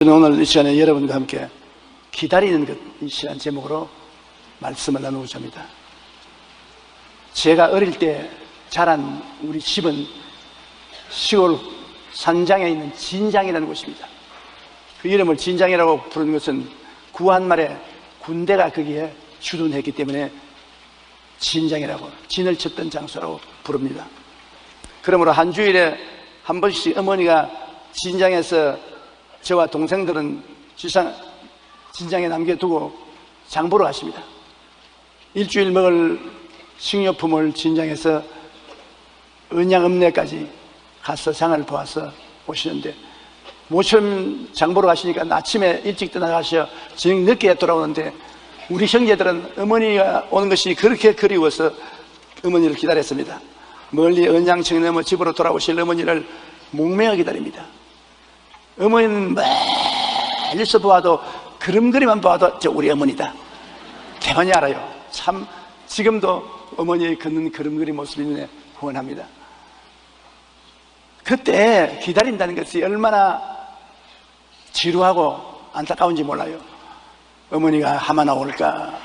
저는 오늘 이 시간에 여러분과 함께 기다리는 것, 이 시간 제목으로 말씀을 나누고자 합니다. 제가 어릴 때 자란 우리 집은 시골 산장에 있는 진장이라는 곳입니다. 그 이름을 진장이라고 부르는 것은 구한말에 군대가 거기에 주둔했기 때문에 진장이라고, 진을 쳤던 장소라고 부릅니다. 그러므로 한 주일에 한 번씩 어머니가 진장에서 저와 동생들은 진장에 남겨두고 장 보러 가십니다. 일주일 먹을 식료품을 진장에서 언양읍내까지 가서 장을 보아서 오시는데, 모처럼 장 보러 가시니까 아침에 일찍 떠나가셔 저녁 늦게 돌아오는데, 우리 형제들은 어머니가 오는 것이 그렇게 그리워서 어머니를 기다렸습니다. 멀리 언양청 넘어 집으로 돌아오실 어머니를 목매어 기다립니다. 어머니는 멀리서 보아도, 그림만 보아도 저 우리 어머니다 대만히 알아요. 참 지금도 어머니의 걷는 그림 모습이 눈에 훤합니다. 그때 기다린다는 것이 얼마나 지루하고 안타까운지 몰라요. 어머니가 하마나 올까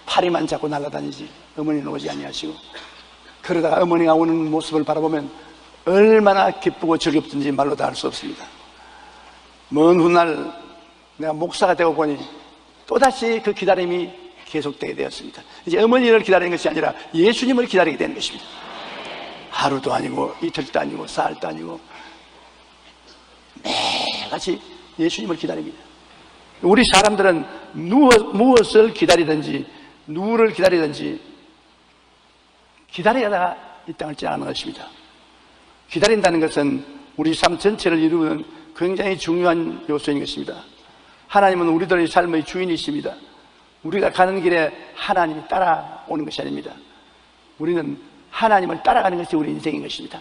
파리만 잡고 날아다니지 어머니는 오지 아니하시고, 그러다가 어머니가 오는 모습을 바라보면 얼마나 기쁘고 즐겁든지 말로 다 할 수 없습니다. 먼 훗날 내가 목사가 되고 보니 또다시 그 기다림이 계속되게 되었습니다. 이제 어머니를 기다리는 것이 아니라 예수님을 기다리게 되는 것입니다. 하루도 아니고 이틀도 아니고 사흘도 아니고 매일같이 예수님을 기다립니다. 우리 사람들은 무엇을 기다리든지 누구를 기다리든지 기다리다가 이 땅을 지나가는 것입니다. 기다린다는 것은 우리 삶 전체를 이루는 굉장히 중요한 요소인 것입니다. 하나님은 우리들의 삶의 주인이십니다. 우리가 가는 길에 하나님이 따라오는 것이 아닙니다. 우리는 하나님을 따라가는 것이 우리 인생인 것입니다.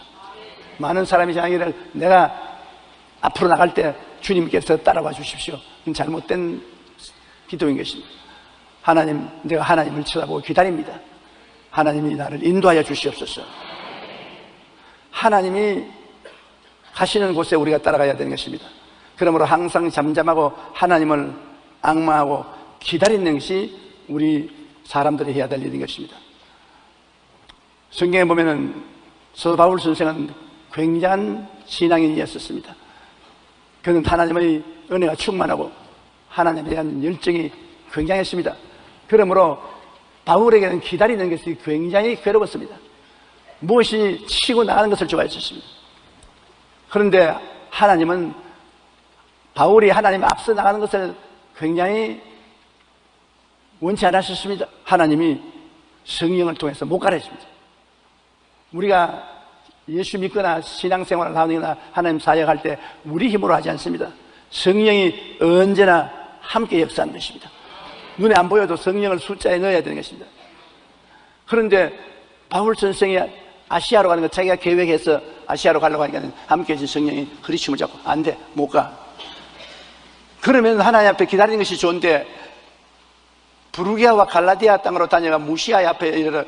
많은 사람이 자기를 내가 앞으로 나갈 때 주님께서 따라와 주십시오. 이건 잘못된 기도인 것입니다. 내가 하나님을 쳐다보고 기다립니다. 하나님이 나를 인도하여 주시옵소서. 하나님이 가시는 곳에 우리가 따라가야 되는 것입니다. 그러므로 항상 잠잠하고 하나님을 앙망하고 기다리는 것이 우리 사람들이 해야 될 일인 것입니다. 성경에 보면은 서도 바울 선생은 굉장한 신앙인이었습니다. 그는 하나님의 은혜가 충만하고 하나님에 대한 열정이 굉장했습니다. 그러므로 바울에게는 기다리는 것이 굉장히 괴로웠습니다. 무엇이 치고 나가는 것을 좋아했었습니다. 그런데 하나님은 바울이 하나님 앞서 나가는 것을 굉장히 원치 않으셨습니다. 하나님이 성령을 통해서 못 가르칩니다. 우리가 예수 믿거나 신앙생활을 하거나 하나님 사역할 때 우리 힘으로 하지 않습니다. 성령이 언제나 함께 역사하는 것입니다. 눈에 안 보여도 성령을 숫자에 넣어야 되는 것입니다. 그런데 바울 선생이 아시아로 가는 거 자기가 계획해서 아시아로 가려고 하니까 함께 해준 성령이 허리춤을 잡고 안 돼, 못 가. 그러면 하나님 앞에 기다리는 것이 좋은데 부르기아와 갈라디아 땅으로 다녀가 무시아 앞에 이르러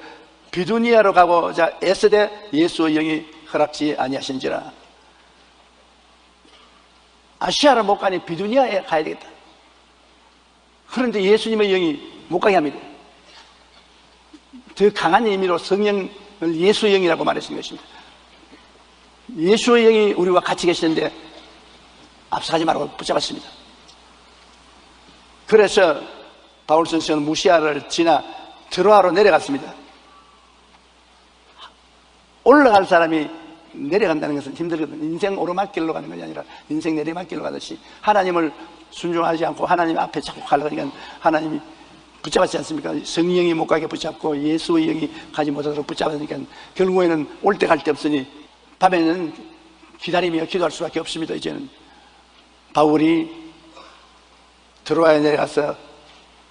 비두니아로 가고자 애쓰되 예수의 영이 허락지 아니하신지라. 아시아로 못 가니 비두니아에 가야 되겠다. 그런데 예수님의 영이 못 가게 합니다. 더 강한 의미로 성령을 예수의 영이라고 말했는 것입니다. 예수의 영이 우리와 같이 계시는데 앞서가지 말고 붙잡았습니다. 그래서 바울 선생은 무시아를 지나 드로아로 내려갔습니다. 올라갈 사람이 내려간다는 것은 힘들거든요. 인생 오르막길로 가는 것이 아니라 인생 내리막길로 가듯이 하나님을 순종하지 않고 하나님 앞에 자꾸 가려니까 하나님이 붙잡았지 않습니까? 성령이 못 가게 붙잡고 예수의 영이 가지 못하도록 붙잡으니까 결국에는 올 때 갈 데 없으니 밤에는 기다리며 기도할 수밖에 없습니다. 이제는 바울이 드로아에 내려가서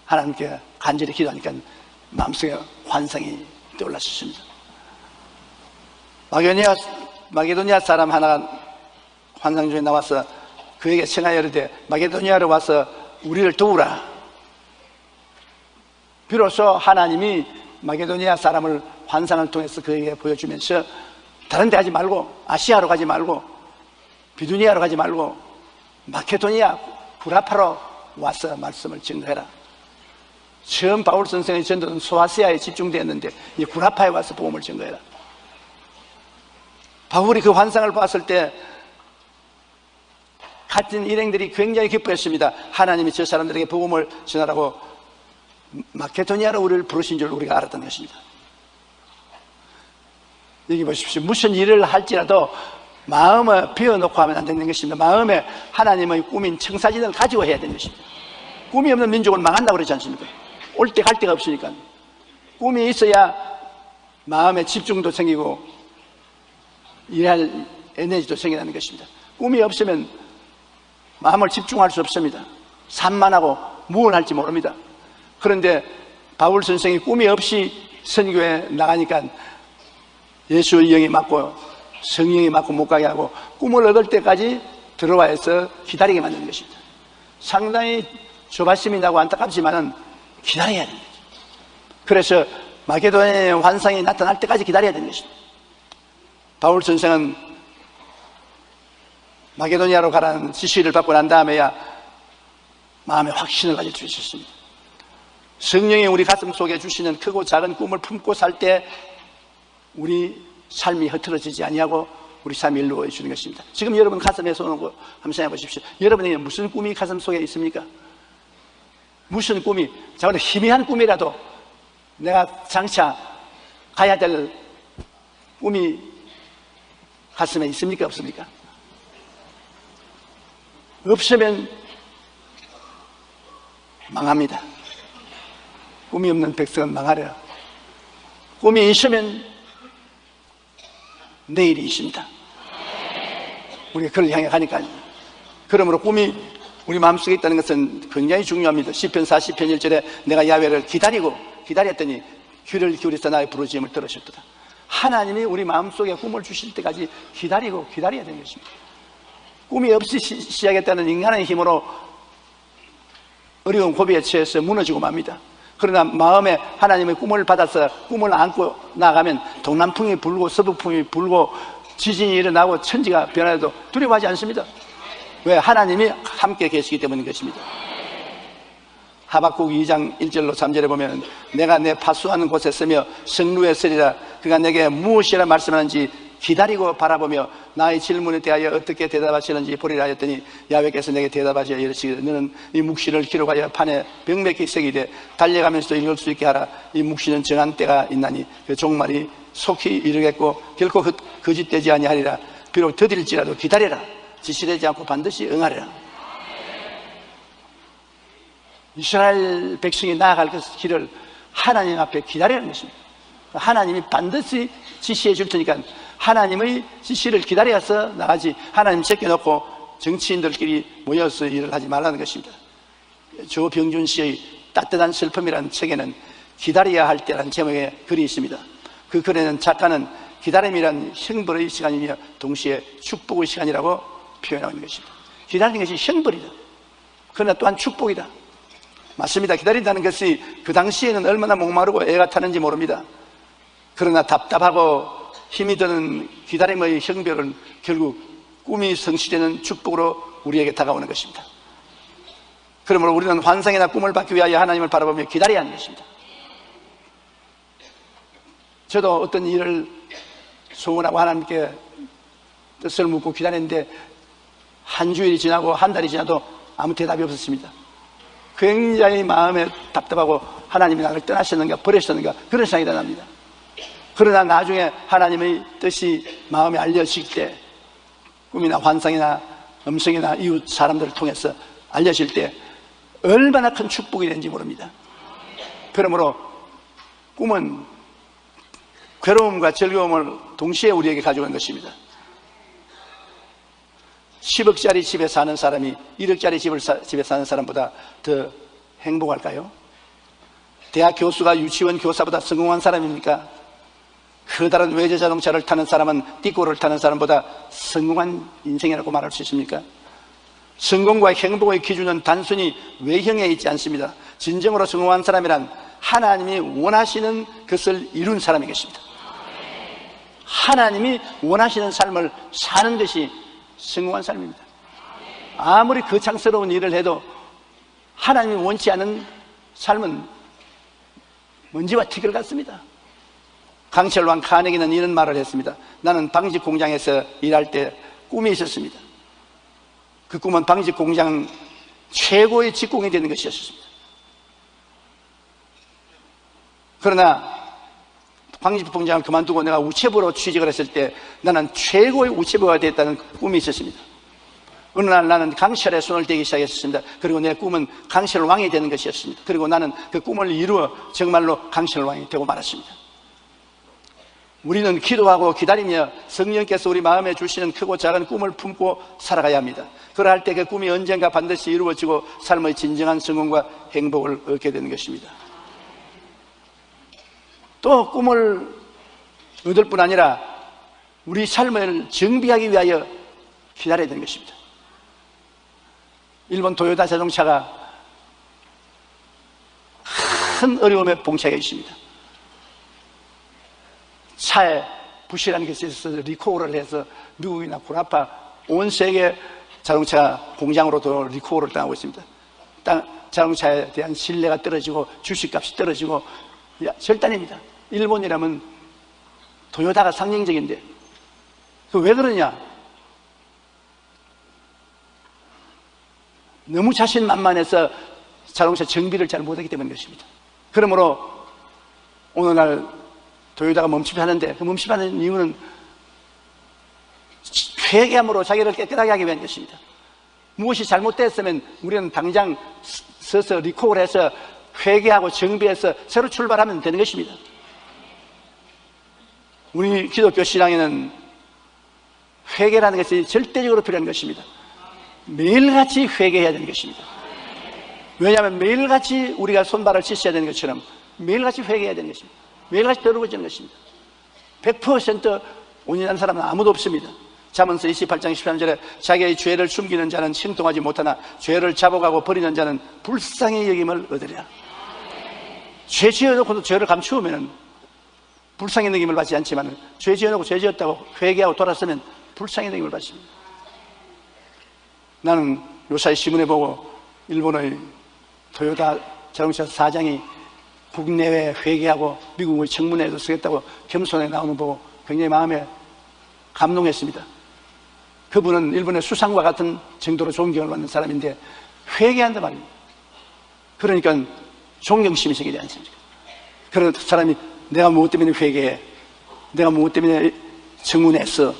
하나님께 간절히 기도하니까 마음속에 환상이 떠올랐습니다. 마게도니아 사람 하나가 환상 중에 나와서 그에게 청하여 이르되 마게도니아로 와서 우리를 도우라. 비로소 하나님이 마게도니아 사람을 환상을 통해서 그에게 보여주면서 다른 데 가지 말고 아시아로 가지 말고 비두니아로 가지 말고 마케도니아 구라파로 와서 말씀을 증거해라. 처음 바울 선생의 전도는 소아시아에 집중되었는데 이 구라파에 와서 복음을 증거해라. 바울이 그 환상을 봤을 때 같은 일행들이 굉장히 기뻐했습니다. 하나님이 저 사람들에게 복음을 전하라고 마케도니아로 우리를 부르신 줄 우리가 알았던 것입니다. 여기 보십시오. 무슨 일을 할지라도 마음을 비워놓고 하면 안 되는 것입니다. 마음에 하나님의 꿈인 청사진을 가지고 해야 되는 것입니다. 꿈이 없는 민족은 망한다고 그러지 않습니까? 올 때 갈 데가 없으니까. 꿈이 있어야 마음에 집중도 생기고 일할 에너지도 생겨나는 것입니다. 꿈이 없으면 마음을 집중할 수 없습니다. 산만하고 무엇을 할지 모릅니다. 그런데 바울 선생이 꿈이 없이 선교에 나가니까 예수의 영이 맞고 성령이 맞고 못 가게 하고 꿈을 얻을 때까지 들어와서 기다리게 만드는 것입니다. 상당히 조바심이 나고 안타깝지만은 기다려야 됩니다. 그래서 마게도니아의 환상이 나타날 때까지 기다려야 되는 것입니다. 바울 선생은 마게도니아로 가라는 지시를 받고 난 다음에야 마음에 확신을 가질 수 있었습니다. 성령이 우리 가슴 속에 주시는 크고 작은 꿈을 품고 살 때 우리 삶이 흐트러지지 아니하고 우리 삶이 이루어져 주는 것입니다. 지금 여러분 가슴에 손 얹고 한번 생각해 보십시오. 여러분에게 무슨 꿈이 가슴 속에 있습니까? 무슨 꿈이, 작은 희미한 꿈이라도 내가 장차 가야 될 꿈이 가슴에 있습니까? 없습니까? 없으면 망합니다. 꿈이 없는 백성은 망하려. 꿈이 있으면 내일이 있습니다. 우리가 그를 향해 가니까요. 그러므로 꿈이 우리 마음속에 있다는 것은 굉장히 중요합니다. 시편 40편 1절에 내가 야훼를 기다렸더니 귀를 기울여서 나의 부르짖음을 들으셨도다. 하나님이 우리 마음속에 꿈을 주실 때까지 기다려야 되는 것입니다. 꿈이 없이 시작했다는 인간의 힘으로 어려운 고비에 처해서 무너지고 맙니다. 그러나 마음에 하나님의 꿈을 받아서 꿈을 안고 나가면 동남풍이 불고 서북풍이 불고 지진이 일어나고 천지가 변해도 두려워하지 않습니다. 왜? 하나님이 함께 계시기 때문인 것입니다. 하박국 2장 1절로 3절에 보면 내가 내 파수하는 곳에 서며 성루에 서리라. 그가 내게 무엇이라 말씀하는지 기다리고 바라보며 나의 질문에 대하여 어떻게 대답하시는지 보리라 하였더니 야훼께서 내게 대답하시어 이르시기를 너는 이 묵시를 기록하여 판에 병맥히 새기되 달려가면서도 읽을 수 있게 하라. 이 묵시는 정한 때가 있나니 그 종말이 속히 이르겠고 결코 거짓되지 아니하리라. 비록 더딜지라도 기다려라. 지시되지 않고 반드시 응하리라. 이스라엘 백성이 나아갈 그 길을 하나님 앞에 기다리라는 것입니다. 하나님이 반드시 지시해 줄 테니까 하나님의 지시를 기다려서 나가지 하나님 제껴놓고 정치인들끼리 모여서 일을 하지 말라는 것입니다. 조병준 씨의 따뜻한 슬픔이라는 책에는 기다려야 할 때라는 제목의 글이 있습니다. 그 글에는 작가는 기다림이란 형벌의 시간이며 동시에 축복의 시간이라고 표현하고 있는 것입니다. 기다리는 것이 형벌이다. 그러나 또한 축복이다. 맞습니다. 기다린다는 것이 그 당시에는 얼마나 목마르고 애가 타는지 모릅니다. 그러나 답답하고 힘이 드는 기다림의 형벌은 결국 꿈이 성취되는 축복으로 우리에게 다가오는 것입니다. 그러므로 우리는 환상이나 꿈을 받기 위하여 하나님을 바라보며 기다려야 하는 것입니다. 저도 어떤 일을 소원하고 하나님께 뜻을 묻고 기다렸는데 한 주일이 지나고 한 달이 지나도 아무 대답이 없었습니다. 굉장히 마음에 답답하고 하나님이 나를 떠나셨는가 버리셨는가 그런 생각이 납니다. 그러나 나중에 하나님의 뜻이 마음에 알려질 때 꿈이나 환상이나 음성이나 이웃 사람들을 통해서 알려질 때 얼마나 큰 축복이 되는지 모릅니다. 그러므로 꿈은 괴로움과 즐거움을 동시에 우리에게 가져오는 것입니다. 10억짜리 집에 사는 사람이 1억짜리 집에 사는 사람보다 더 행복할까요? 대학 교수가 유치원 교사보다 성공한 사람입니까? 커다란 외제 자동차를 타는 사람은 띠꼬를 타는 사람보다 성공한 인생이라고 말할 수 있습니까? 성공과 행복의 기준은 단순히 외형에 있지 않습니다. 진정으로 성공한 사람이란 하나님이 원하시는 것을 이룬 사람이 것입니다. 하나님이 원하시는 삶을 사는 것이 성공한 삶입니다. 아무리 거창스러운 일을 해도 하나님이 원치 않은 삶은 먼지와 티끌 같습니다. 강철왕 카네기는 이런 말을 했습니다. 나는 방직 공장에서 일할 때 꿈이 있었습니다. 그 꿈은 방직 공장 최고의 직공이 되는 것이었습니다. 그러나 방직 공장을 그만두고 내가 우체부로 취직을 했을 때 나는 최고의 우체부가 됐다는 꿈이 있었습니다. 어느 날 나는 강철에 손을 대기 시작했습니다. 그리고 내 꿈은 강철왕이 되는 것이었습니다. 그리고 나는 그 꿈을 이루어 정말로 강철왕이 되고 말았습니다. 우리는 기도하고 기다리며 성령께서 우리 마음에 주시는 크고 작은 꿈을 품고 살아가야 합니다. 그러할 때 그 꿈이 언젠가 반드시 이루어지고 삶의 진정한 성공과 행복을 얻게 되는 것입니다. 또 꿈을 얻을 뿐 아니라 우리 삶을 정비하기 위하여 기다려야 되는 것입니다. 일본 도요타 자동차가 큰 어려움에 봉착해 있습니다. 차에 부실한 것이 있어서 리콜을 해서 미국이나 코라파 온 세계 자동차 공장으로도 리콜을 당하고 있습니다. 자동차에 대한 신뢰가 떨어지고 주식값이 떨어지고 절단입니다. 일본이라면 도요타가 상징적인데 왜 그러냐? 너무 자신만만해서 자동차 정비를 잘 못하기 때문인 것입니다. 그러므로 오늘날 도요타가 멈춤하는데 그 멈춤하는 이유는 회개함으로 자기를 깨끗하게 하기 위한 것입니다. 무엇이 잘못됐으면 우리는 당장 서서 리콜을 해서 회개하고 정비해서 새로 출발하면 되는 것입니다. 우리 기독교 신앙에는 회개라는 것이 절대적으로 필요한 것입니다. 매일같이 회개해야 되는 것입니다. 왜냐하면 매일같이 우리가 손발을 씻어야 되는 것처럼 매일같이 회개해야 되는 것입니다. 매일같이 더러워지는 것입니다. 100% 온전한 사람은 아무도 없습니다. 잠언서 28장 13절에 자기의 죄를 숨기는 자는 형통하지 못하나 죄를 잡아가고 버리는 자는 불쌍히 여김을 얻으리라. 죄 지어놓고도 죄를 감추면 불쌍히 여김을 받지 않지만 죄 지어놓고 죄 지었다고 회개하고 돌아서면 불쌍히 여김을 받습니다. 나는 요사이 신문에 보고 일본의 토요타 자동차 사장이 국내외 회개하고 미국의 청문회에도 쓰겠다고 겸손에 나오는 거 보고 굉장히 마음에 감동했습니다. 그분은 일본의 수상과 같은 정도로 존경을 받는 사람인데 회개한단 말입니다. 그러니까 존경심이 생기지 않습니까? 그런 사람이 내가 무엇 때문에 회개해? 내가 무엇 때문에 청문회했어?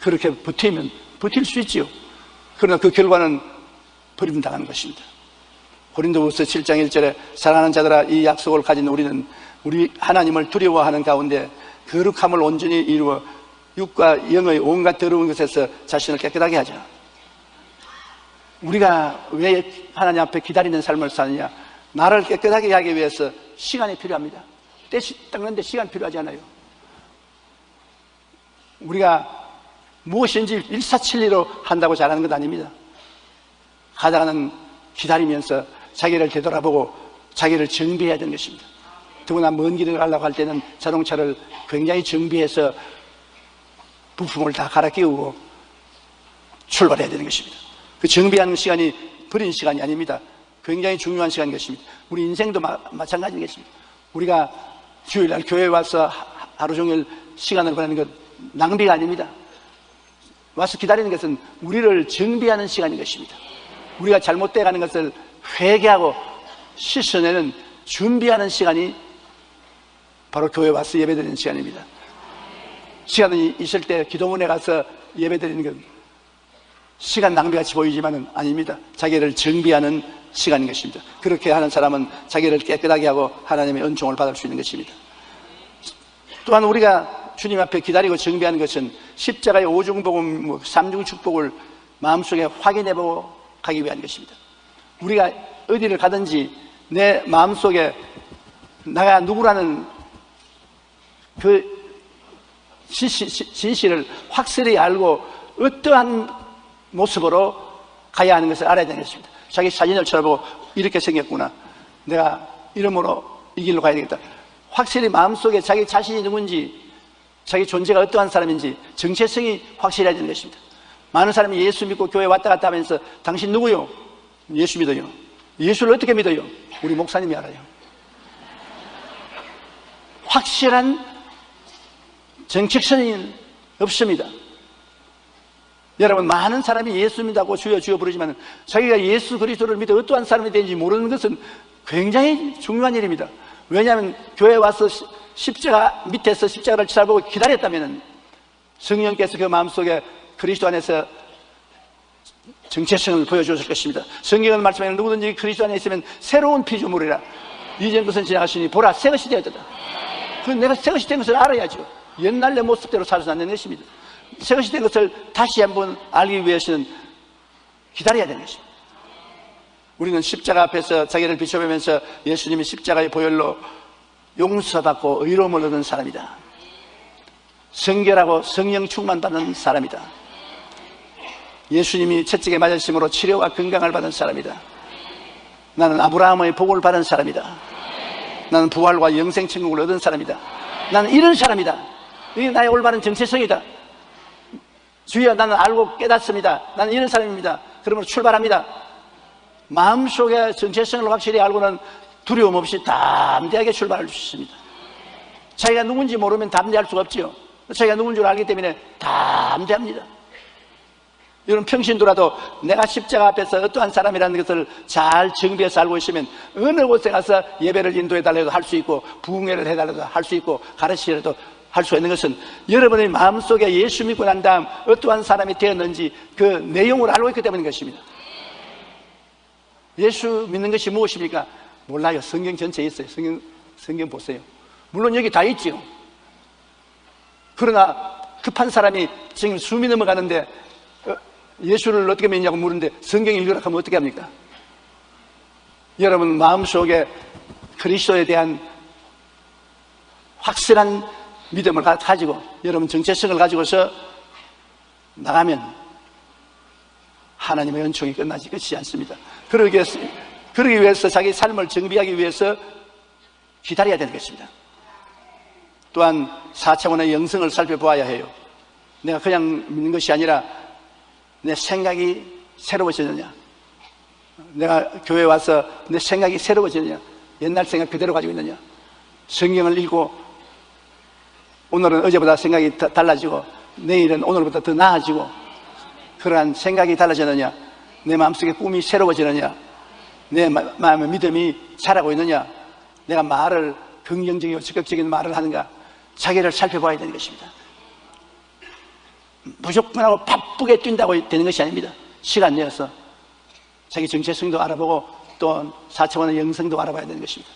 그렇게 버티면 버틸 수 있지요. 그러나 그 결과는 버림당하는 것입니다. 고린도후서 7장 1절에 사랑하는 자들아 이 약속을 가진 우리는 우리 하나님을 두려워하는 가운데 거룩함을 온전히 이루어 육과 영의 온갖 더러운 것에서 자신을 깨끗하게 하자. 우리가 왜 하나님 앞에 기다리는 삶을 사느냐? 나를 깨끗하게 하기 위해서 시간이 필요합니다. 때 닦는데 시간 필요하지 않아요. 우리가 무엇인지 일사천리로 한다고 잘하는 것 아닙니다. 하다가는 기다리면서 자기를 되돌아보고 자기를 정비해야 되는 것입니다. 더구나 먼 길을 가려고 할 때는 자동차를 굉장히 정비해서 부품을 다 갈아 끼우고 출발해야 되는 것입니다. 그 정비하는 시간이 버린 시간이 아닙니다. 굉장히 중요한 시간인 것입니다. 우리 인생도 마찬가지인 것입니다. 우리가 주일날 교회에 와서 하루 종일 시간을 보내는 것 낭비가 아닙니다. 와서 기다리는 것은 우리를 정비하는 시간인 것입니다. 우리가 잘못되어 가는 것을 회개하고 씻어내는 준비하는 시간이 바로 교회에 와서 예배드리는 시간입니다. 시간이 있을 때 기도원에 가서 예배드리는 건 시간 낭비같이 보이지만은 아닙니다. 자기를 정비하는 시간인 것입니다. 그렇게 하는 사람은 자기를 깨끗하게 하고 하나님의 은총을 받을 수 있는 것입니다. 또한 우리가 주님 앞에 기다리고 정비하는 것은 십자가의 오중복음, 삼중축복을 마음속에 확인해보고 가기 위한 것입니다. 우리가 어디를 가든지 내 마음속에 내가 누구라는 그 진실을 확실히 알고 어떠한 모습으로 가야 하는 것을 알아야 되는 것입니다. 자기 사진을 쳐다보고 이렇게 생겼구나. 내가 이름으로 이 길로 가야 되겠다. 확실히 마음속에 자기 자신이 누군지, 자기 존재가 어떠한 사람인지 정체성이 확실해야 되는 것입니다. 많은 사람이 예수 믿고 교회 왔다 갔다 하면서 당신 누구요? 예수 믿어요. 예수를 어떻게 믿어요? 우리 목사님이 알아요. 확실한 정체성이 없습니다. 여러분, 많은 사람이 예수 믿다고 주여 주여 부르지만 자기가 예수 그리스도를 믿어 어떠한 사람이 되는지 모르는 것은 굉장히 중요한 일입니다. 왜냐하면 교회에 와서 십자가 밑에서 십자가를 쳐다보고 기다렸다면 성령께서 그 마음속에 그리스도 안에서 정체성을 보여주실 것입니다. 성경은 말씀하는 누구든지 그리스도 안에 있으면 새로운 피조물이라. 이전 것은 지나가시니 보라 새 것이 되었다. 내가 새 것이 된 것을 알아야죠. 옛날 내 모습대로 살아서 안 되는 것입니다. 새 것이 된 것을 다시 한번 알기 위해서는 기다려야 되는 것입니다. 우리는 십자가 앞에서 자기를 비춰보면서 예수님이 십자가의 보혈로 용서받고 의로움을 얻은 사람이다. 성결하고 성령 충만받은 사람이다. 예수님이 채찍에 맞으심으로 치료와 건강을 받은 사람이다. 나는 아브라함의 복을 받은 사람이다. 나는 부활과 영생 천국을 얻은 사람이다. 나는 이런 사람이다. 이게 나의 올바른 정체성이다. 주여, 나는 알고 깨닫습니다. 나는 이런 사람입니다. 그러므로 출발합니다. 마음속에 정체성을 확실히 알고는 두려움 없이 담대하게 출발할 수 있습니다. 자기가 누군지 모르면 담대할 수가 없지요. 자기가 누군 줄 알기 때문에 담대합니다. 여러분, 평신도라도 내가 십자가 앞에서 어떠한 사람이라는 것을 잘 정비해서 알고 있으면 어느 곳에 가서 예배를 인도해달라도 할 수 있고, 부흥회를 해달라도 할 수 있고, 가르치려도 할 수 있는 것은 여러분의 마음속에 예수 믿고 난 다음 어떠한 사람이 되었는지 그 내용을 알고 있기 때문인 것입니다. 예수 믿는 것이 무엇입니까? 몰라요. 성경 전체에 있어요. 성경 보세요. 물론 여기 다 있지요. 그러나 급한 사람이 지금 숨이 넘어가는데 예수를 어떻게 믿냐고 물는데 성경 읽으라 하면 어떻게 합니까? 여러분, 마음속에 그리스도에 대한 확실한 믿음을 가지고 여러분 정체성을 가지고서 나가면 하나님의 은총이 끝나지 끝이지 않습니다. 그러기 위해서 자기 삶을 정비하기 위해서 기다려야 되는 것입니다. 또한 4차원의 영성을 살펴보아야 해요. 내가 그냥 믿는 것이 아니라 내 생각이 새로워지느냐, 내가 교회에 와서 내 생각이 새로워지느냐, 옛날 생각 그대로 가지고 있느냐, 성경을 읽고 오늘은 어제보다 생각이 달라지고 내일은 오늘보다 더 나아지고 그러한 생각이 달라지느냐, 내 마음속에 꿈이 새로워지느냐, 내 마음의 믿음이 자라고 있느냐, 내가 말을 긍정적이고 적극적인 말을 하는가, 자기를 살펴봐야 되는 것입니다. 무조건 하고 바쁘게 뛴다고 되는 것이 아닙니다. 시간 내어서 자기 정체성도 알아보고 또 4차원의 영성도 알아봐야 되는 것입니다.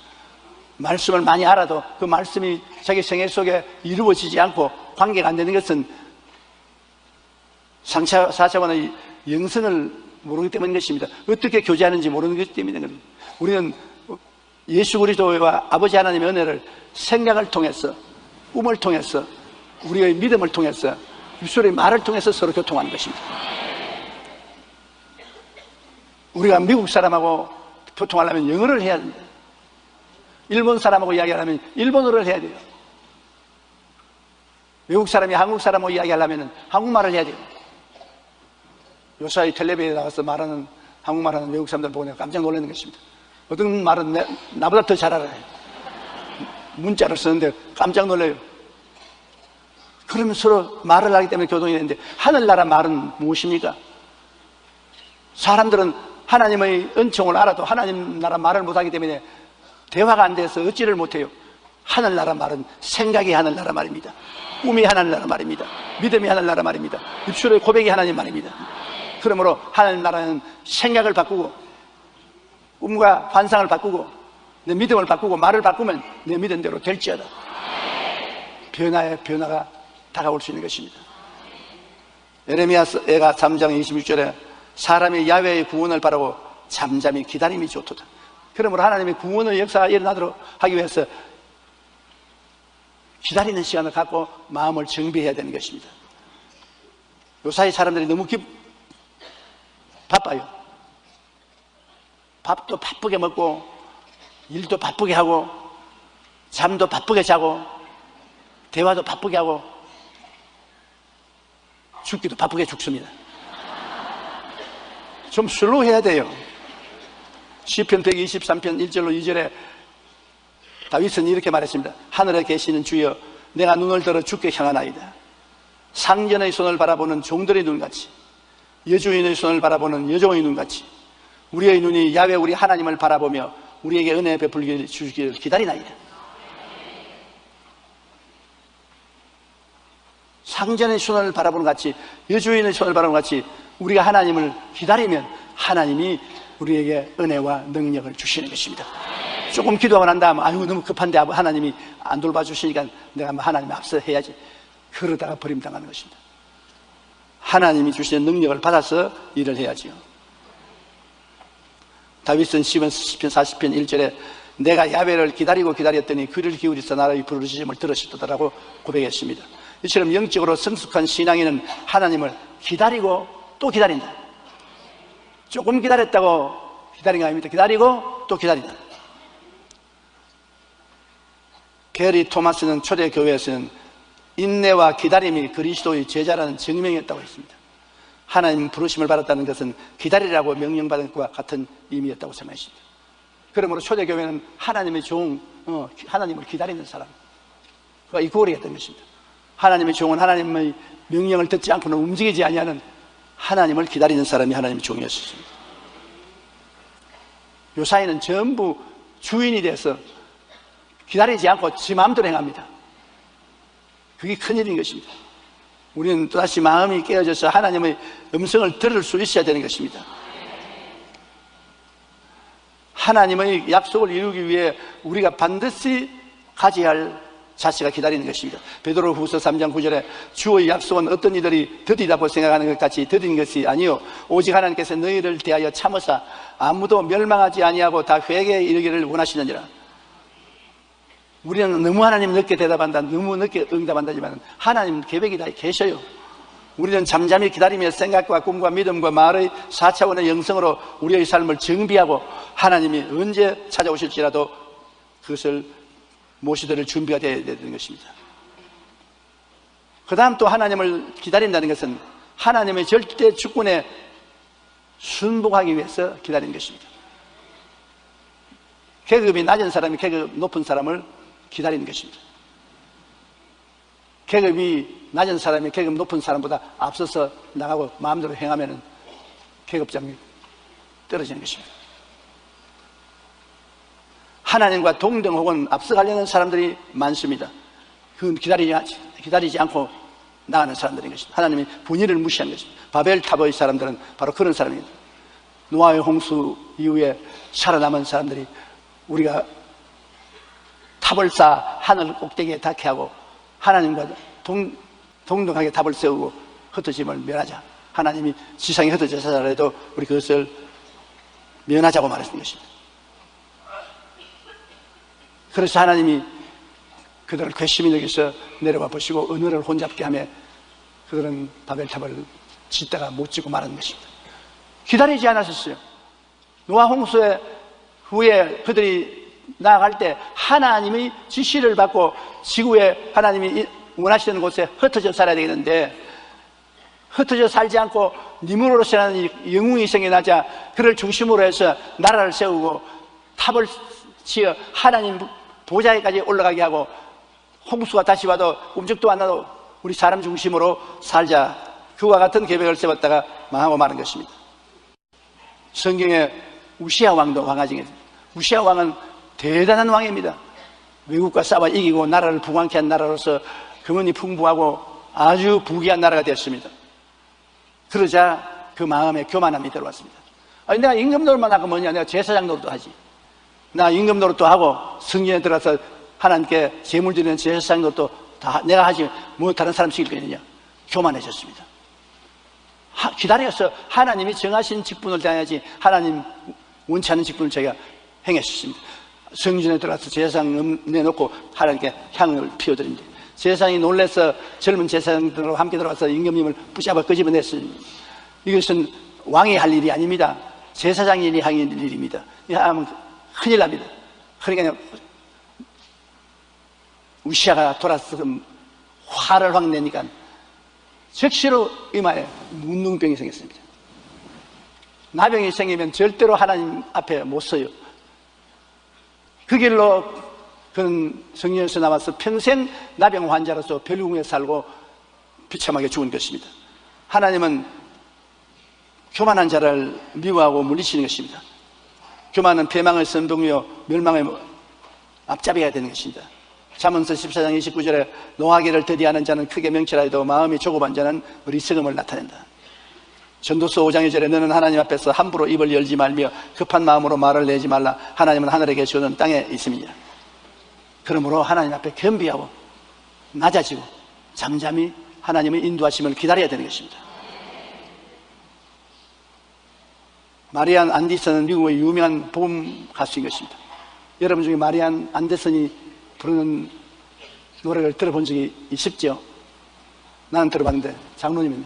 말씀을 많이 알아도 그 말씀이 자기 생애 속에 이루어지지 않고 관계가 안 되는 것은 4차원의 영성을 모르기 때문인 것입니다. 어떻게 교제하는지 모르는 것 때문인 겁니다. 우리는 예수 그리스도와 아버지 하나님의 은혜를 생각을 통해서, 꿈을 통해서, 우리의 믿음을 통해서, 입술의 말을 통해서 서로 교통하는 것입니다. 우리가 미국 사람하고 교통하려면 영어를 해야 됩니다. 일본 사람하고 이야기하려면 일본어를 해야 돼요. 외국 사람이 한국 사람하고 이야기하려면 한국말을 해야 돼요. 요사이 텔레비에 나가서 말하는, 한국말하는 외국 사람들 보고 내가 깜짝 놀라는 것입니다. 어떤 말은 나보다 더 잘 알아요. 문자를 쓰는데 깜짝 놀라요. 그러면 서로 말을 하기 때문에 교동이 되는데, 하늘나라 말은 무엇입니까? 사람들은 하나님의 은총을 알아도 하나님 나라 말을 못하기 때문에 대화가 안 돼서 얻지를 못해요. 하늘나라 말은 생각이 하늘나라 말입니다. 꿈이 하늘나라 말입니다. 믿음이 하늘나라 말입니다. 입술의 고백이 하나님 말입니다. 그러므로 하늘나라는 생각을 바꾸고 꿈과 환상을 바꾸고 내 믿음을 바꾸고 말을 바꾸면 내 믿음대로 될지어다. 변화가 다가올 수 있는 것입니다. 에레미야가 3장 26절에 사람이 야훼의 구원을 바라고 잠잠히 기다림이 좋도다. 그러므로 하나님의 구원의 역사가 일어나도록 하기 위해서 기다리는 시간을 갖고 마음을 정비해야 되는 것입니다. 요사이 사람들이 너무 바빠요. 밥도 바쁘게 먹고 일도 바쁘게 하고 잠도 바쁘게 자고 대화도 바쁘게 하고 죽기도 바쁘게 죽습니다. 좀 슬로우해야 돼요. 시편 123편 1절로 2절에 다윗은 이렇게 말했습니다. 하늘에 계시는 주여, 내가 눈을 들어 주께 향하나이다. 상전의 손을 바라보는 종들의 눈같이, 여주인의 손을 바라보는 여종의 눈같이 우리의 눈이 야훼 우리 하나님을 바라보며 우리에게 은혜 베풀기 주시기를 기다리나이다. 상전의 손을 바라보는 같이, 여주인의 손을 바라보는 같이 우리가 하나님을 기다리면 하나님이 우리에게 은혜와 능력을 주시는 것입니다. 조금 기도하고 난 다음 아유 너무 급한데 하나님이 안 돌봐주시니까 내가 하나님 앞서 해야지, 그러다가 버림당하는 것입니다. 하나님이 주시는 능력을 받아서 일을 해야지요. 다윗은 시편 40편 1절에 내가 야훼를 기다리고 기다렸더니 귀를 기울이서 나의 부르짖음을 들으시더라고 고백했습니다. 이처럼 영적으로 성숙한 신앙인은 하나님을 기다리고 또 기다린다. 조금 기다렸다고 기다린 거 아닙니다. 기다리고 또 기다린다. 게리 토마스는 초대교회에서는 인내와 기다림이 그리스도의 제자라는 증명이었다고 했습니다. 하나님 부르심을 받았다는 것은 기다리라고 명령받은 것과 같은 의미였다고 생각했습니다. 그러므로 초대교회는 하나님의 종, 하나님을 기다리는 사람, 그가 이 구월이었던 것입니다. 하나님의 종은 하나님의 명령을 듣지 않고는 움직이지 아니하는 하나님을 기다리는 사람이 하나님의 종이었습니다. 요사이는 전부 주인이 돼서 기다리지 않고 지 마음대로 행합니다. 그게 큰일인 것입니다. 우리는 또다시 마음이 깨어져서 하나님의 음성을 들을 수 있어야 되는 것입니다. 하나님의 약속을 이루기 위해 우리가 반드시 가져야 할 자세가 기다리는 것입니다. 베드로후서 3장 9절에 주의 약속은 어떤 이들이 더디다고 생각하는 것 같이 더딘 것이 아니요 오직 하나님께서 너희를 대하여 참으사 아무도 멸망하지 아니하고 다 회개에 이르기를 원하시느니라. 우리는 너무 하나님 늦게 대답한다, 너무 늦게 응답한다지만 하나님 계획이 다 계셔요. 우리는 잠잠히 기다리며 생각과 꿈과 믿음과 말의 4차원의 영성으로 우리의 삶을 정비하고 하나님이 언제 찾아오실지라도 그것을 모시들 준비가 되어야 되는 것입니다. 그 다음 또 하나님을 기다린다는 것은 하나님의 절대 주권에 순복하기 위해서 기다리는 것입니다. 계급이 낮은 사람이 계급 높은 사람을 기다리는 것입니다. 계급이 낮은 사람이 계급 높은 사람보다 앞서서 나가고 마음대로 행하면 계급장이 떨어지는 것입니다. 하나님과 동등 혹은 앞서가려는 사람들이 많습니다. 그건 기다리지 않고 나가는 사람들인 것입니다. 하나님이 분위를 무시한 것입니다. 바벨탑의 사람들은 바로 그런 사람입니다. 노아의 홍수 이후에 살아남은 사람들이 우리가 탑을 쌓아 하늘 꼭대기에 닿게 하고 하나님과 동등하게 탑을 세우고 흩어짐을 면하자. 하나님이 지상에 흩어져서 하더라도 우리 그것을 면하자고 말했던 것입니다. 그래서 하나님이 그들을 괘씸히 여기서 내려와 보시고 언어를 혼잡게 하며 그들은 바벨탑을 짓다가 못 짓고 말하는 것입니다. 기다리지 않았었어요. 노아 홍수의 후에 그들이 나아갈 때 하나님의 지시를 받고 지구에 하나님이 원하시는 곳에 흩어져 살아야 되겠는데 흩어져 살지 않고 니무롯이라는 영웅이 생겨나자 그를 중심으로 해서 나라를 세우고 탑을 지어 하나님 보좌에까지 올라가게 하고 홍수가 다시 와도 움직도 안 나도 우리 사람 중심으로 살자, 그와 같은 계획을 세웠다가 망하고 마는 것입니다. 성경에 우시아 왕도 왕하 중에 우시아 왕은 대단한 왕입니다. 외국과 싸워 이기고 나라를 부강케 한 나라로서 금은이 풍부하고 아주 부귀한 나라가 되었습니다. 그러자 그 마음에 교만함이 들어왔습니다. 아니, 내가 임금 노릇만 하고 뭐냐, 내가 제사장 노릇도 하지. 나 임금 노릇도 하고 성전에 들어가서 하나님께 제물 드리는 제사장 노릇도 다 내가 하지 뭐 다른 사람 시킬 거느냐. 교만해졌습니다. 기다려서 하나님이 정하신 직분을 다해야지 하나님 원치 않는 직분을 제가 행했습니다. 성전에 들어가서 제사장 내놓고 하나님께 향을 피워드립니다. 제사장이 놀라서 젊은 제사장들과 함께 들어가서 임금님을 붙잡아 끄집어냈습니다. 이것은 왕이 할 일이 아닙니다. 제사장이 할 일입니다. 이거 하면 큰일 납니다. 그러니까 우시아가 돌아서 화를 확 내니까 즉시로 이마에 문둥병이 생겼습니다. 나병이 생기면 절대로 하나님 앞에 못 서요. 그 길로 그는 성경에서 나와서 평생 나병 환자로서 벨궁에 살고 비참하게 죽은 것입니다. 하나님은 교만한 자를 미워하고 물리치는 것입니다. 교만은 패망의 선동이요 멸망의 앞잡이가 되는 것입니다. 잠언서 14장 29절에 노하기를 더디하는 자는 크게 명철하여도 마음이 조급한 자는 어리석음을 나타낸다. 전도서 5장 2절에 너는 하나님 앞에서 함부로 입을 열지 말며 급한 마음으로 말을 내지 말라. 하나님은 하늘에 계시거든 땅에 있음이니라. 그러므로 하나님 앞에 겸비하고 낮아지고 잠잠히 하나님의 인도하심을 기다려야 되는 것입니다. 마리안 안디슨은 미국의 유명한 복음 가수인 것입니다. 여러분 중에 마리안 안데슨이 부르는 노래를 들어본 적이 있죠? 나는 들어봤는데 장로님은요?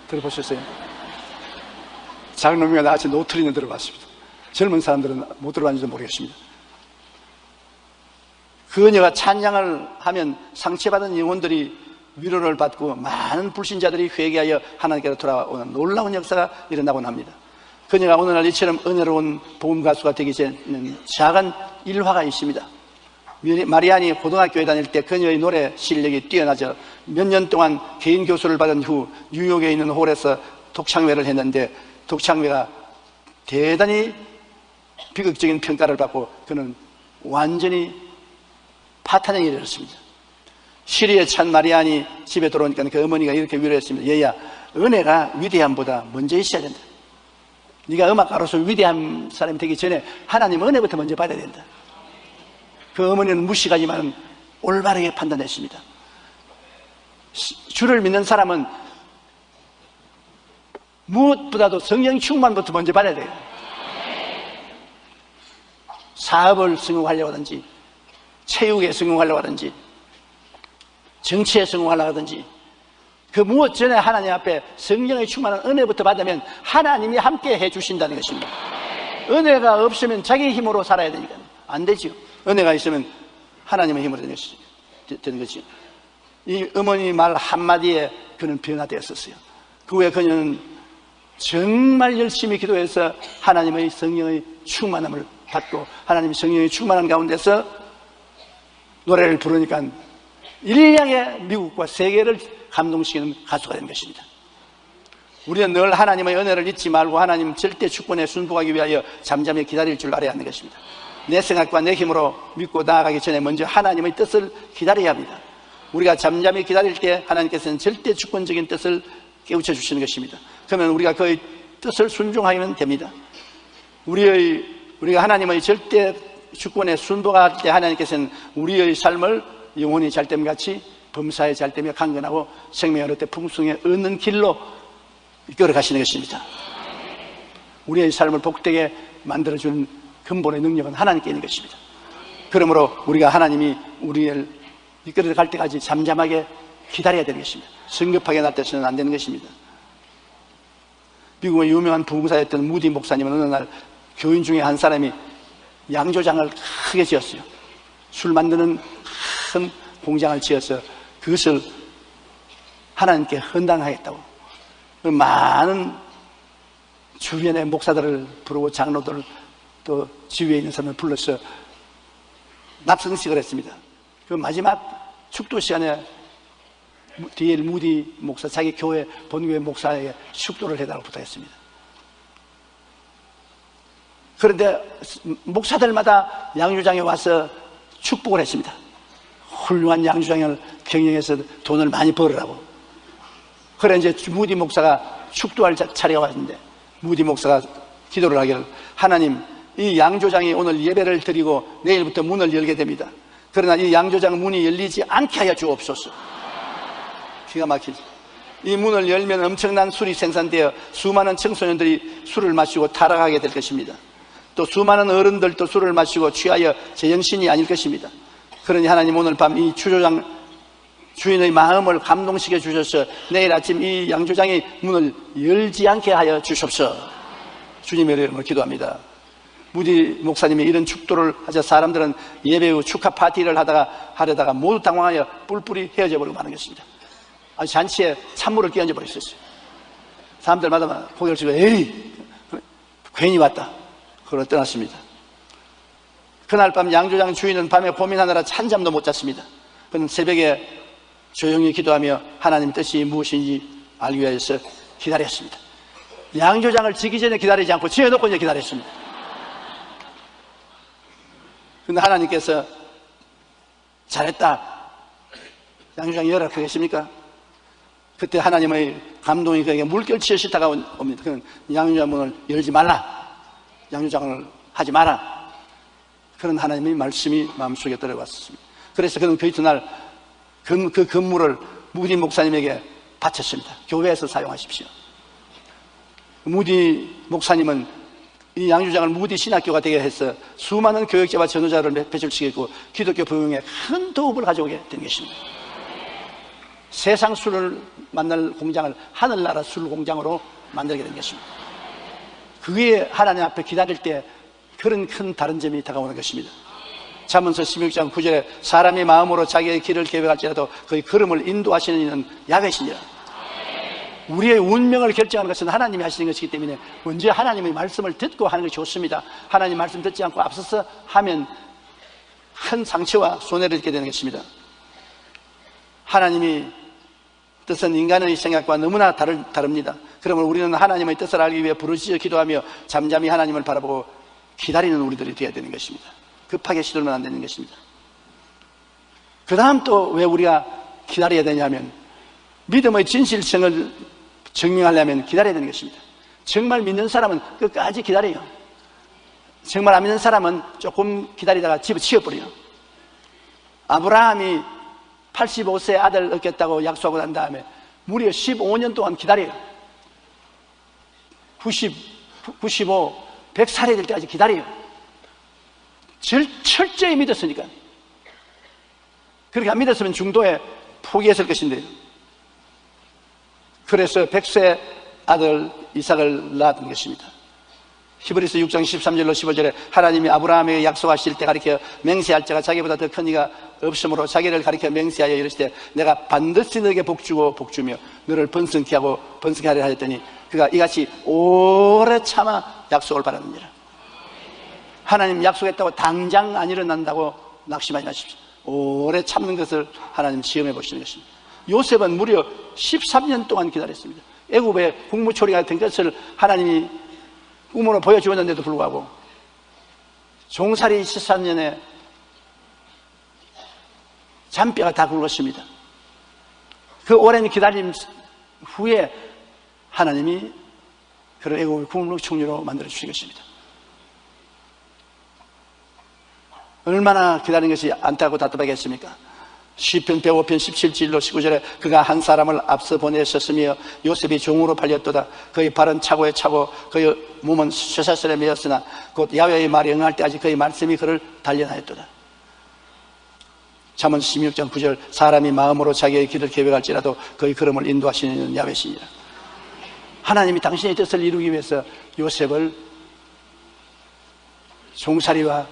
들어보셨어요? 장로님과 나같이 노트리는 들어봤습니다. 젊은 사람들은 못 들어봤는지도 모르겠습니다. 그녀가 찬양을 하면 상처받은 영혼들이 위로를 받고 많은 불신자들이 회개하여 하나님께로 돌아오는 놀라운 역사가 일어나곤 합니다. 그녀가 오늘날 이처럼 은혜로운 복음 가수가 되기 전에는 작은 일화가 있습니다. 마리안이 고등학교에 다닐 때 그녀의 노래 실력이 뛰어나져 몇 년 동안 개인 교수를 받은 후 뉴욕에 있는 홀에서 독창회를 했는데 독창회가 대단히 비극적인 평가를 받고 그는 완전히 파탄에 이르렀습니다. 시리에 찬 마리안이 집에 들어오니까 그 어머니가 이렇게 위로했습니다. 얘야, 은혜가 위대함보다 먼저 있어야 된다. 네가 음악가로서 위대한 사람이 되기 전에 하나님 은혜부터 먼저 받아야 된다. 그 어머니는 무식하지만 올바르게 판단했습니다. 주를 믿는 사람은 무엇보다도 성령 충만부터 먼저 받아야 돼요. 사업을 성공하려고 하든지 체육에 성공하려고 하든지 정치에 성공하려고 하든지 그 무엇 전에 하나님 앞에 성령의 충만한 은혜부터 받으면 하나님이 함께 해주신다는 것입니다. 은혜가 없으면 자기 힘으로 살아야 되니까 안 되죠. 은혜가 있으면 하나님의 힘으로 되는 거죠. 이 어머니 말 한마디에 그는 변화되었었어요. 그 후에 그녀는 정말 열심히 기도해서 하나님의 성령의 충만함을 받고 하나님의 성령의 충만한 가운데서 노래를 부르니까 일량의 미국과 세계를 감동시키는 가수가 된 것입니다. 우리는 늘 하나님의 은혜를 잊지 말고 하나님 절대 주권에 순복하기 위하여 잠잠히 기다릴 줄 알아야 하는 것입니다. 내 생각과 내 힘으로 믿고 나아가기 전에 먼저 하나님의 뜻을 기다려야 합니다. 우리가 잠잠히 기다릴 때 하나님께서는 절대 주권적인 뜻을 깨우쳐 주시는 것입니다. 그러면 우리가 그의 뜻을 순종하면 됩니다. 우리가 하나님의 절대 주권에 순복할 때 하나님께서는 우리의 삶을 영혼이 잘됨 같이 범사에 잘되며 강건하고 생명의 어릴 때 풍성에 얻는 길로 이끌어 가시는 것입니다. 우리의 삶을 복되게 만들어주는 근본의 능력은 하나님께 있는 것입니다. 그러므로 우리가 하나님이 우리를 이끌어 갈 때까지 잠잠하게 기다려야 되는 것입니다. 성급하게 나타서는 안 되는 것입니다. 미국의 유명한 부흥사였던 무디 목사님은 어느 날 교인 중에 한 사람이 양조장을 크게 지었어요. 술 만드는 큰 공장을 지어서 그것을 하나님께 헌당하겠다고 많은 주변의 목사들을 부르고 장로들을 또 지위에 있는 사람을 불러서 납성식을 했습니다. 그 마지막 축도 시간에 D.L. 무디 목사, 자기 교회 본교회 목사에게 축도를 해달라고 부탁했습니다. 그런데 목사들마다 양조장에 와서 축복을 했습니다. 훌륭한 양조장을 경영해서 돈을 많이 벌으라고. 그래 이제 무디 목사가 축도할 차례가 왔는데 무디 목사가 기도를 하기를 하나님, 이 양조장이 오늘 예배를 드리고 내일부터 문을 열게 됩니다. 그러나 이 양조장 문이 열리지 않게 하여 주옵소서. 기가 막히죠. 이 문을 열면 엄청난 술이 생산되어 수많은 청소년들이 술을 마시고 타락하게 될 것입니다. 또 수많은 어른들도 술을 마시고 취하여 제정신이 아닐 것입니다. 그러니 하나님 오늘 밤 이 주조장 주인의 마음을 감동시켜 주셔서 내일 아침 이 양조장의 문을 열지 않게 하여 주십시오. 주님의 이름으로 기도합니다. 무디 목사님이 이런 축도를 하자 사람들은 예배 후 축하 파티를 하려다가 모두 당황하여 뿔뿔이 헤어져 버리고 마는 것입니다. 잔치에 찬물을 끼얹어 버렸었어요. 사람들마다 고개를 숙여 에이 괜히 왔다. 그걸 떠났습니다. 그날 밤 양조장 주인은 밤에 고민하느라 한잠도 못 잤습니다. 그는 새벽에 조용히 기도하며 하나님 뜻이 무엇인지 알기 위해서 기다렸습니다. 양조장을 지기 전에 기다리지 않고 지어놓고 이제 기다렸습니다. 근데 하나님께서 잘했다, 양조장이 열악하겠습니까? 그때 하나님의 감동이 그에게 물결치듯이 다가옵니다. 그는 양조장 문을 열지 말라, 양조장을 하지 마라, 그런 하나님의 말씀이 마음속에 들어왔습니다. 그래서 그는 그 이튿날 그 건물을 무디 목사님에게 바쳤습니다. 교회에서 사용하십시오. 무디 목사님은 이 양조장을 무디 신학교가 되게 해서 수많은 교육자와 전도자를 배출시키고 기독교 부흥에 큰 도움을 가져오게 된 것입니다. 세상 술을 만날 공장을 하늘나라 술 공장으로 만들게 된 것입니다. 그게 하나님 앞에 기다릴 때 그런 큰 다른 점이 다가오는 것입니다. 잠언서 16장 9절에 사람이 마음으로 자기의 길을 계획할지라도 그의 걸음을 인도하시는 이는 야훼시니라. 우리의 운명을 결정하는 것은 하나님이 하시는 것이기 때문에 먼저 하나님의 말씀을 듣고 하는 것이 좋습니다. 하나님 말씀 듣지 않고 앞서서 하면 큰 상처와 손해를 입게 되는 것입니다. 하나님이 뜻은 인간의 생각과 너무나 다릅니다. 그러면 우리는 하나님의 뜻을 알기 위해 부르짖어 기도하며 잠잠히 하나님을 바라보고 기다리는 우리들이 되어야 되는 것입니다. 급하게 시도는 안 되는 것입니다. 그 다음 또 왜 우리가 기다려야 되냐면 믿음의 진실성을 증명하려면 기다려야 되는 것입니다. 정말 믿는 사람은 끝까지 기다려요. 정말 안 믿는 사람은 조금 기다리다가 집어치워버려요. 아브라함이 85세 아들 얻겠다고 약속하고 난 다음에 무려 15년 동안 기다려요. 90, 95, 100살이 될 때까지 기다려요. 철저히 믿었으니까. 그렇게 안 믿었으면 중도에 포기했을 것인데요. 그래서 100세 아들 이삭을 낳았던 것입니다. 히브리서 6장 13절로 15절에 하나님이 아브라함에게 약속하실 때 가리켜 맹세할 자가 자기보다 더 큰 이가 없으므로 자기를 가리켜 맹세하여 이르시되 내가 반드시 너에게 복주고 복주며 너를 번성케 하고 번성케 하려 하였더니 그가 이같이 오래 참아 약속을 받았느니라. 하나님 약속했다고 당장 안 일어난다고 낙심하지 마십시오. 오래 참는 것을 하나님 시험해 보시는 것입니다. 요셉은 무려 13년 동안 기다렸습니다. 애굽의 국무초리가 된 것을 하나님이 꿈으로 보여주었는데도 불구하고 종살이 13년에 잔뼈가 다 굵었습니다. 그 오랜 기다림 후에 하나님이 그를 애굽의 국무총리로 만들어 주신 것입니다. 얼마나 기다린 것이 안타깝고 답답하게 했습니까? 시편 105편 17절로 19절에 그가 한 사람을 앞서 보내셨으며 요셉이 종으로 팔렸도다. 그의 발은 차고에 차고 그의 몸은 쇠사슬에 매였으나 곧 야훼의 말이 응할 때까지 그의 말씀이 그를 단련하였도다. 잠언 16장 9절 사람이 마음으로 자기의 길을 계획할지라도 그의 걸음을 인도하시는 야훼시니라. 하나님이 당신의 뜻을 이루기 위해서 요셉을 종살이와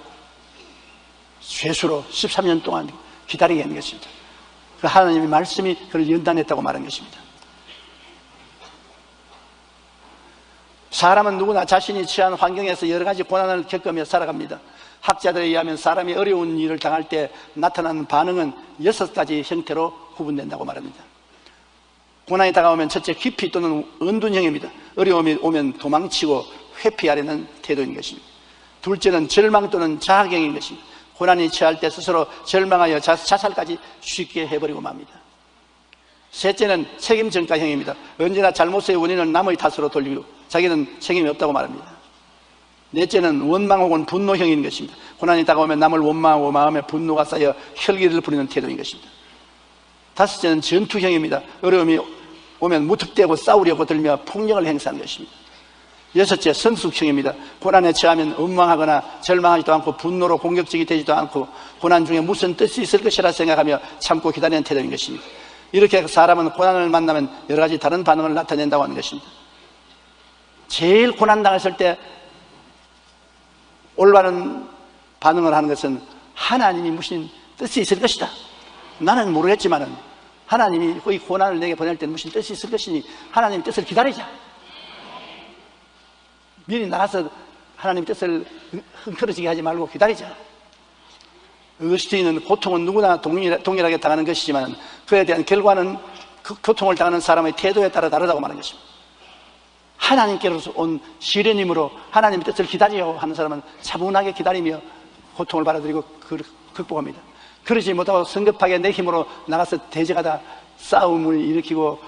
죄수로 13년 동안 기다리게 하는 것입니다. 하나님의 말씀이 그를 연단했다고 말한 것입니다. 사람은 누구나 자신이 처한 환경에서 여러 가지 고난을 겪으며 살아갑니다. 학자들에 의하면 사람이 어려운 일을 당할 때 나타나는 반응은 6가지 형태로 구분된다고 말합니다. 고난이 다가오면 첫째 기피 또는 은둔형입니다. 어려움이 오면 도망치고 회피하려는 태도인 것입니다. 둘째는 절망 또는 자학형인 것입니다. 고난이 처할 때 스스로 절망하여 자살까지 쉽게 해버리고 맙니다. 셋째는 책임 전가형입니다. 언제나 잘못의 원인을 남의 탓으로 돌리고 자기는 책임이 없다고 말합니다. 넷째는 원망 혹은 분노형인 것입니다. 고난이 다가오면 남을 원망하고 마음에 분노가 쌓여 혈기를 부리는 태도인 것입니다. 다섯째는 전투형입니다. 어려움이 오면 무턱대고 싸우려고 들며 폭력을 행사하는 것입니다. 여섯째 성숙형입니다. 고난에 처하면 원망하거나 절망하지도 않고 분노로 공격적이 되지도 않고 고난 중에 무슨 뜻이 있을 것이라 생각하며 참고 기다리는 태도인 것입니다. 이렇게 사람은 고난을 만나면 여러 가지 다른 반응을 나타낸다고 하는 것입니다. 제일 고난당했을 때 올바른 반응을 하는 것은 하나님이 무슨 뜻이 있을 것이다. 나는 모르겠지만은 하나님이 이 고난을 내게 보낼 때는 무슨 뜻이 있을 것이니 하나님의 뜻을 기다리자. 미리 나가서 하나님 뜻을 흥떨어지게 하지 말고 기다리자. 어거스틴은 고통은 누구나 동일하게 당하는 것이지만 그에 대한 결과는 그 고통을 당하는 사람의 태도에 따라 다르다고 말하는 것입니다. 하나님께로서 온 시련임으로 하나님의 뜻을 기다리려고 하는 사람은 차분하게 기다리며 고통을 받아들이고 극복합니다. 그러지 못하고 성급하게 내 힘으로 나가서 대적하다 싸움을 일으키고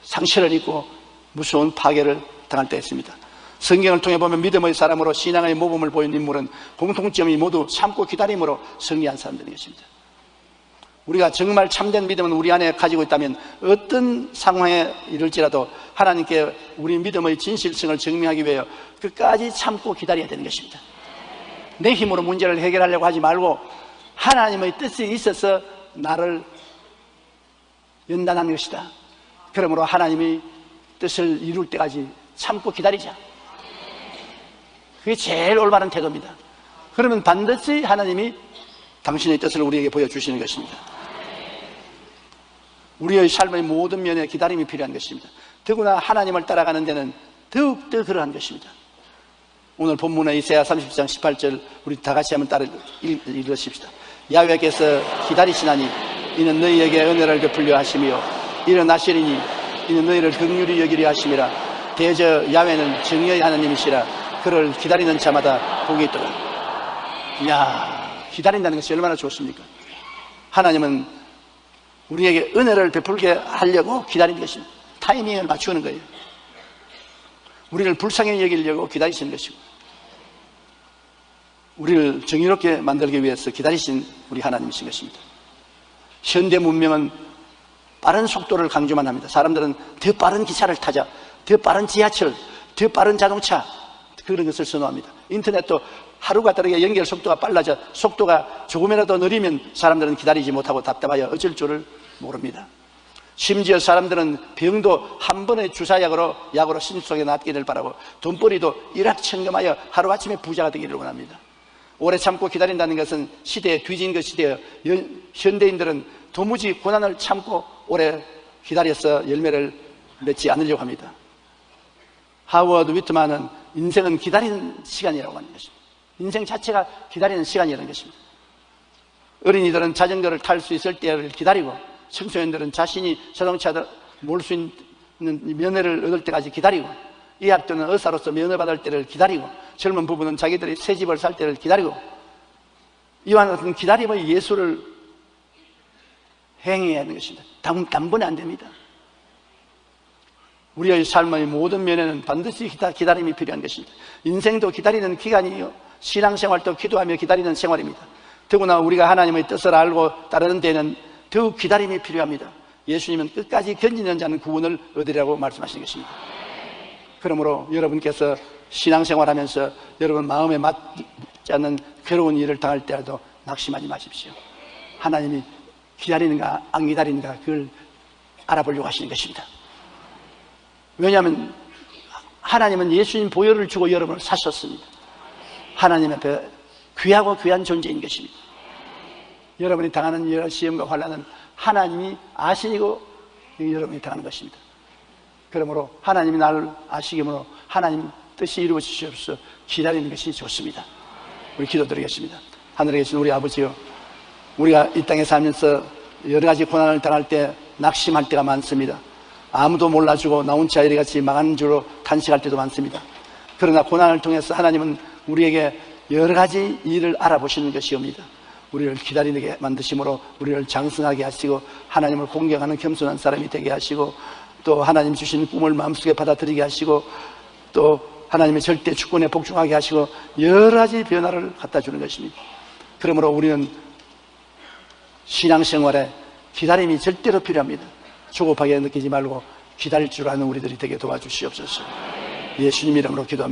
상처를 입고 무서운 파괴를 당할 때 있습니다. 성경을 통해 보면 믿음의 사람으로 신앙의 모범을 보인 인물은 공통점이 모두 참고 기다림으로 승리한 사람들인 것입니다. 우리가 정말 참된 믿음은 우리 안에 가지고 있다면 어떤 상황에 이를지라도 하나님께 우리 믿음의 진실성을 증명하기 위해 끝까지 참고 기다려야 되는 것입니다. 내 힘으로 문제를 해결하려고 하지 말고 하나님의 뜻이 있어서 나를 연단하는 것이다. 그러므로 하나님의 뜻을 이룰 때까지 참고 기다리자. 그게 제일 올바른 태도입니다. 그러면 반드시 하나님이 당신의 뜻을 우리에게 보여주시는 것입니다. 우리의 삶의 모든 면에 기다림이 필요한 것입니다. 더구나 하나님을 따라가는 데는 더욱더 그러한 것입니다. 오늘 본문의 이사야 30장 18절 우리 다 같이 한번 따라 읽으십시다. 야훼께서 기다리시나니 이는 너희에게 은혜를 베풀려 하시며 일어나시리니 이는 너희를 긍휼히 여기려 하심이라. 대저 야훼는 정의의 하나님이시라. 그를 기다리는 자마다 복이 있도다. 이야, 기다린다는 것이 얼마나 좋습니까? 하나님은 우리에게 은혜를 베풀게 하려고 기다리는 것입니다. 타이밍을 맞추는 거예요. 우리를 불쌍히 여기려고 기다리시는 것이고 우리를 정의롭게 만들기 위해서 기다리신 우리 하나님이신 것입니다. 현대 문명은 빠른 속도를 강조만 합니다. 사람들은 더 빠른 기차를 타자, 더 빠른 지하철, 더 빠른 자동차, 그런 것을 선호합니다. 인터넷도 하루가 다르게 연결 속도가 빨라져 속도가 조금이라도 느리면 사람들은 기다리지 못하고 답답하여 어쩔 줄을 모릅니다. 심지어 사람들은 병도 한 번의 주사약으로 신속하게 낫기를 바라고 돈벌이도 일확천금하여 하루아침에 부자가 되기를 원합니다. 오래 참고 기다린다는 것은 시대에 뒤진 것이 되어 현대인들은 도무지 고난을 참고 오래 기다려서 열매를 맺지 않으려고 합니다. 하워드 위트만은 인생은 기다리는 시간이라고 하는 것입니다. 인생 자체가 기다리는 시간이라는 것입니다. 어린이들은 자전거를 탈 수 있을 때를 기다리고 청소년들은 자신이 자동차를 몰 수 있는 면허를 얻을 때까지 기다리고 의학도는 의사로서 면허 받을 때를 기다리고 젊은 부부는 자기들이 새 집을 살 때를 기다리고 이와 같은 기다림의 예술을 행해야 하는 것입니다. 단번에 안 됩니다. 우리의 삶의 모든 면에는 반드시 기다림이 필요한 것입니다. 인생도 기다리는 기간이요 신앙생활도 기도하며 기다리는 생활입니다. 더구나 우리가 하나님의 뜻을 알고 따르는 데는 더욱 기다림이 필요합니다. 예수님은 끝까지 견디는 자는 구원을 얻으리라고 말씀하시는 것입니다. 그러므로 여러분께서 신앙생활하면서 여러분 마음에 맞지 않는 괴로운 일을 당할 때라도 낙심하지 마십시오. 하나님이 기다리는가 안 기다리는가 그걸 알아보려고 하시는 것입니다. 왜냐하면 하나님은 예수님 보혈을 주고 여러분을 사셨습니다. 하나님 앞에 귀하고 귀한 존재인 것입니다. 여러분이 당하는 여러 시험과 환난은 하나님이 아시고 여러분이 당하는 것입니다. 그러므로 하나님이 나를 아시기므로 하나님 뜻이 이루어지시옵소서 기다리는 것이 좋습니다. 우리 기도드리겠습니다. 하늘에 계신 우리 아버지요, 우리가 이 땅에 살면서 여러 가지 고난을 당할 때 낙심할 때가 많습니다. 아무도 몰라주고 나 혼자 이래같이 망하는 줄로 탄식할 때도 많습니다. 그러나 고난을 통해서 하나님은 우리에게 여러 가지 일을 알아보시는 것이옵니다. 우리를 기다리게 만드심으로 우리를 장성하게 하시고 하나님을 공경하는 겸손한 사람이 되게 하시고 또 하나님 주신 꿈을 마음속에 받아들이게 하시고 또 하나님의 절대 주권에 복종하게 하시고 여러 가지 변화를 갖다 주는 것입니다. 그러므로 우리는 신앙생활에 기다림이 절대로 필요합니다. 조급하게 느끼지 말고 기다릴 줄 아는 우리들이 되게 도와주시옵소서. 예수님 이름으로 기도합니다.